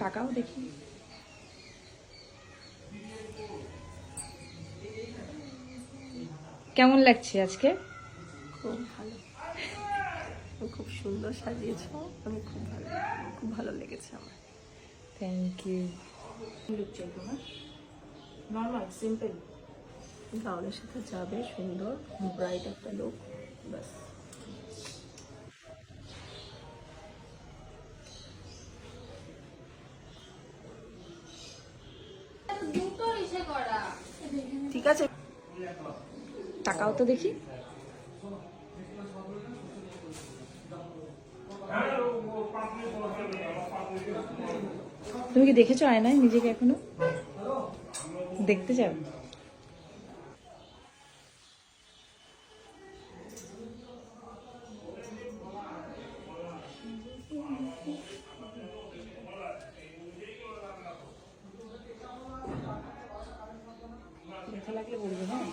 তাকাও দেখি। কেমন লাগছে আজকে? খুব ভালো, খুব সুন্দর সাজিয়েছো। আমি খুব ভালো লেগেছে আমার। Thank you. লুক চাই তোমার? নর্মাল সিম্পল গাউনের সাথে যাবে, সুন্দর ব্রাইট একটা লুক, ব্যাস। ঠিক আছে, তাকাও তো দেখি। তুমি কি দেখেছো আয়নায় নিজেকে এখনো? দেখতে চাও? দেখা লাগলে বলবে, হ্যাঁ।